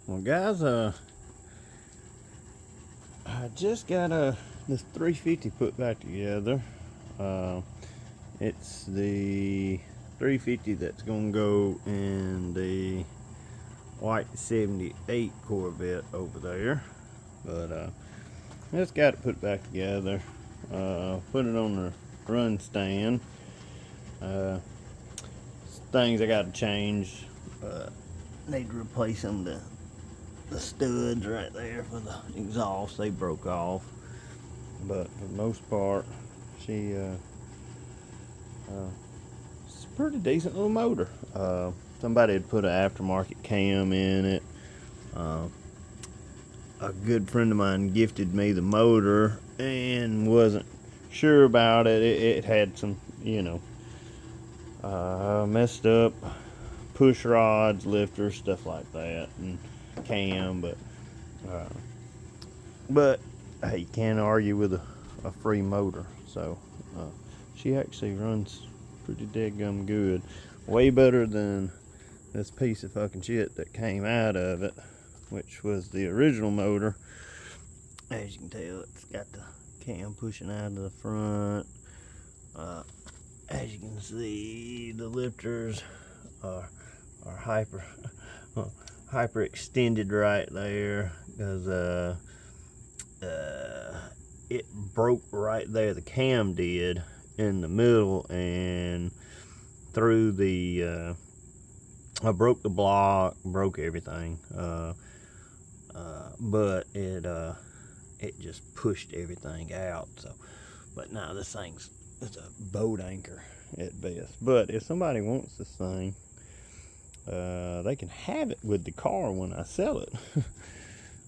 Well, guys, I just got this 350 put back together. Uh, it's the 350 that's gonna go in the white 78 Corvette over there. But I just got it put back together. Put it on the run stand. Uh, Things I got to change. Need to replace some of the studs right there for the exhaust. They broke off, but for the most part, she it's a pretty decent little motor. Somebody had put an aftermarket cam in it. Uh, a good friend of mine gifted me the motor and wasn't sure about it. It had some, messed up push rods, lifters, stuff like that, and cam. Uh, but hey, you can't argue with a free motor. So she actually runs pretty dead good. Way better than this piece of fucking shit that came out of it, which was the original motor. As you can tell, it's got the cam pushing out of the front. As you can see, the lifters are hyper extended right there because it broke right there. The cam did in the middle and through the I broke the block, broke everything, but it just pushed everything out. So, but now this thing's it's a boat anchor at best. But if somebody wants this thing, they can have it with the car when I sell it.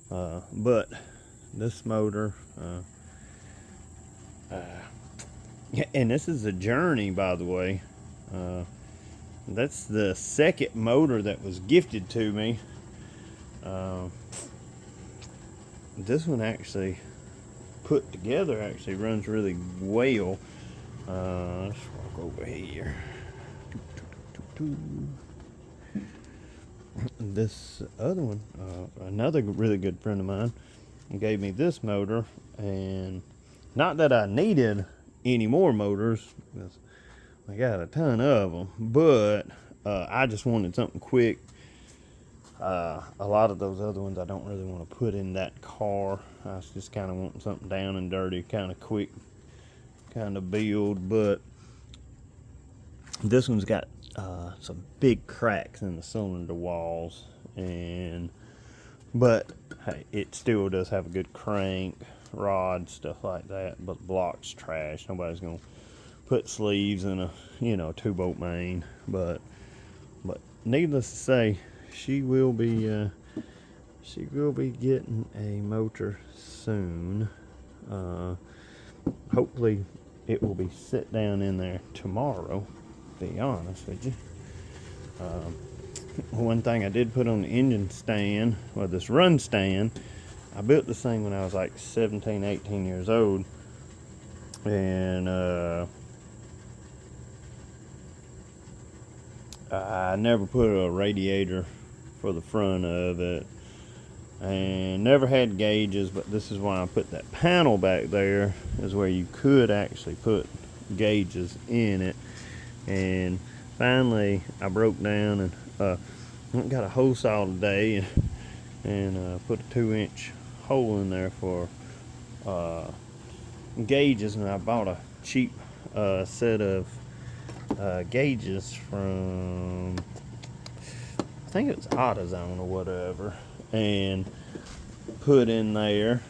But this motor, yeah, and this is a Journey, by the way. That's the second motor that was gifted to me. This one actually put together actually runs really well. Let's walk over here. This other one, another really good friend of mine, gave me this motor, and not that I needed any more motors, because I got a ton of them, but I just wanted something quick. A lot of those other ones I don't really want to put in that car. I was just kind of wanting something down and dirty, kind of quick, kind of build. But this one's got some big cracks in the cylinder walls, but hey, it still does have a good crank, rod, stuff like that. But the block's trash. Nobody's gonna put sleeves in a 2-bolt main. But needless to say, she will be getting a motor soon. Hopefully it will be set down in there tomorrow, to be honest with you. One thing I did put on the engine stand, well, this run stand, I built this thing when I was like 17, 18 years old, and I never put a radiator for the front of it, and never had gauges. But this is why I put that panel back there, is where you could actually put gauges in it. And finally I broke down and got a hole saw today and put a 2-inch hole in there for gauges. And I bought a cheap set of gauges from, I think it was AutoZone or whatever, and put in there.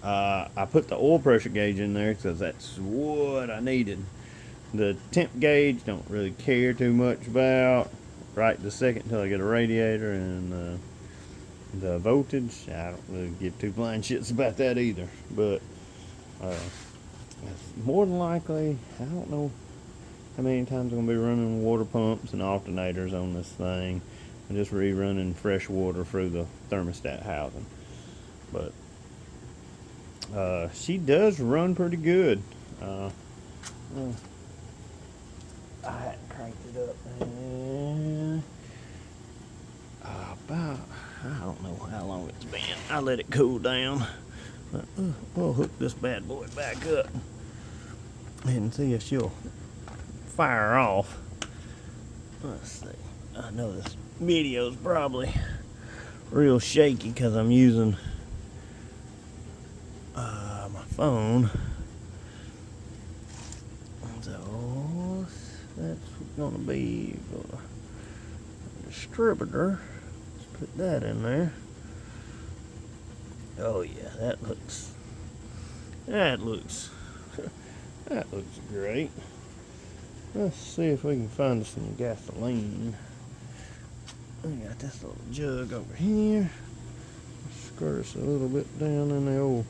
I put the oil pressure gauge in there because that's what I needed. The temp gauge don't really care too much about right this second until I get a radiator, and the voltage, I don't really give two blind shits about that either. But more than likely, I don't know how many times I'm going to be running water pumps and alternators on this thing, and just rerunning fresh water through the thermostat housing. But she does run pretty good. I hadn't cranked it up, man. About I don't know how long it's been. I let it cool down. But we'll hook this bad boy back up and see if she'll fire off. Let's see. I know this video's probably real shaky because I'm using my phone. So that's gonna be a distributor. Let's put that in there. Oh yeah, that looks that looks great. Let's see if we can find some gasoline. We got this little jug over here. Squirt us a little bit down in the old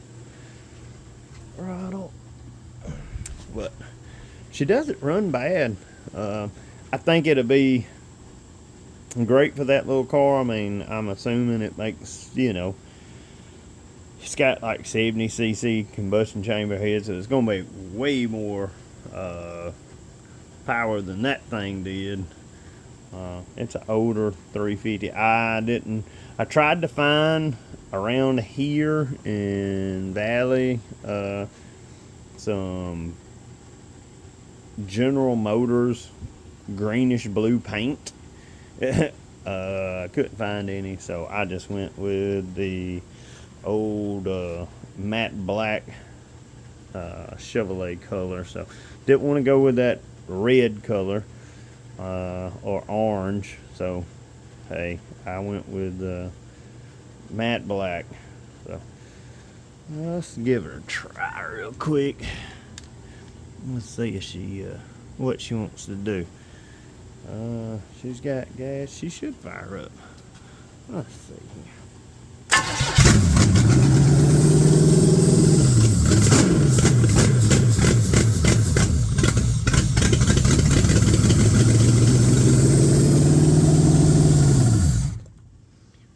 throttle. But she doesn't run bad. I think it'll be great for that little car. I mean, I'm assuming it makes, it's got like 70cc combustion chamber head, so it's going to be way more power than that thing did. It's an older 350. I tried to find around here in Valley some General Motors greenish blue paint. I couldn't find any, so I just went with the old matte black Chevrolet color. So didn't want to go with that red color or orange, so hey, I went with matte black. So let's give her a try real quick. Let's see if she what she wants to do. She's got gas. She should fire up. Let's see here.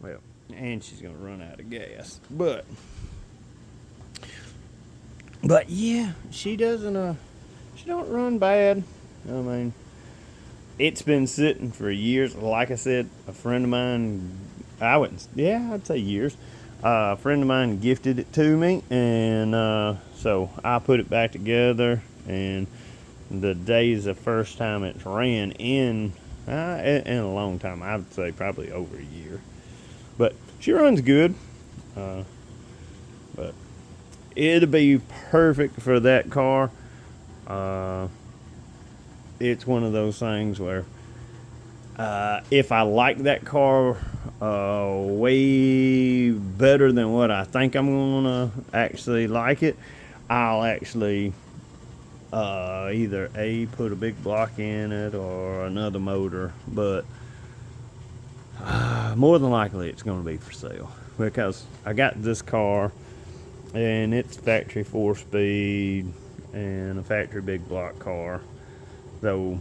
Well, and she's gonna run out of gas. But yeah, she doesn't she don't run bad. I mean, it's been sitting for years. Like I said, a friend of mine, I'd say years. A friend of mine gifted it to me, and so I put it back together. And the day is the first time it's ran in a long time. I would say probably over a year. But she runs good. But it'll be perfect for that car. It's one of those things where if I like that car way better than what I think I'm gonna actually like it, I'll actually either put a big block in it or another motor. But more than likely it's gonna be for sale, because I got this car and it's factory 4-speed and a factory big block car. Though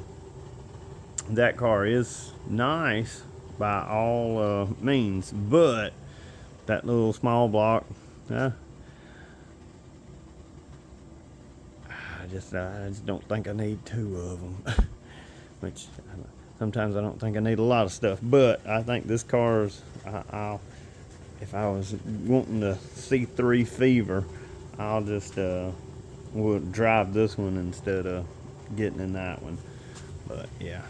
that car is nice by all means, but that little small block, I just don't think I need two of them. Which sometimes I don't think I need a lot of stuff, but I think this car's, if I was wanting to C3 fever, I'll just would drive this one instead of getting in that one. But yeah,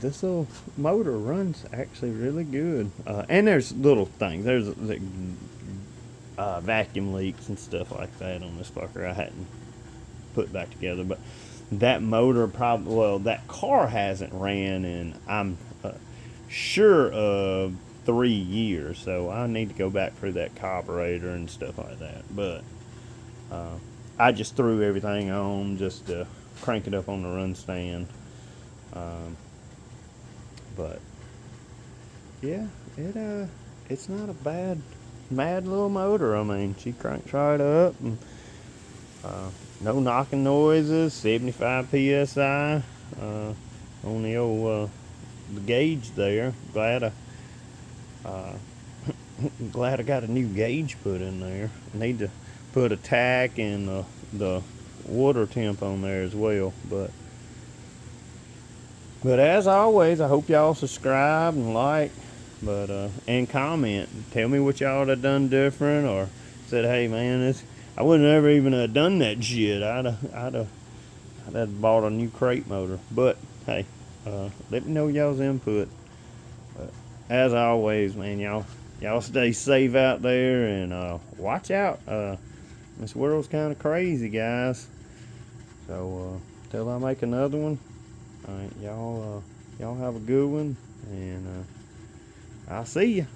this little motor runs actually really good. And there's little things. There's vacuum leaks and stuff like that on this fucker I hadn't put back together. But that motor that car hasn't ran in, I'm sure of 3 years. So I need to go back through that carburetor and stuff like that. But I just threw everything on just to crank it up on the run stand. But yeah, it's not a mad little motor. I mean, she cranks right up, and no knocking noises. 75 psi on the old the gauge there. Glad I got a new gauge put in there. I need to put a tack and the water temp on there as well. But as always, I hope y'all subscribe and like But and comment, tell me what y'all have done different, or said, hey man, I wouldn't ever even have done that shit. I'd have bought a new crate motor. But hey, let me know y'all's input. But as always, man, y'all stay safe out there, and watch out. This world's kind of crazy, guys. So till I make another one, all right, y'all have a good one, and I'll see you.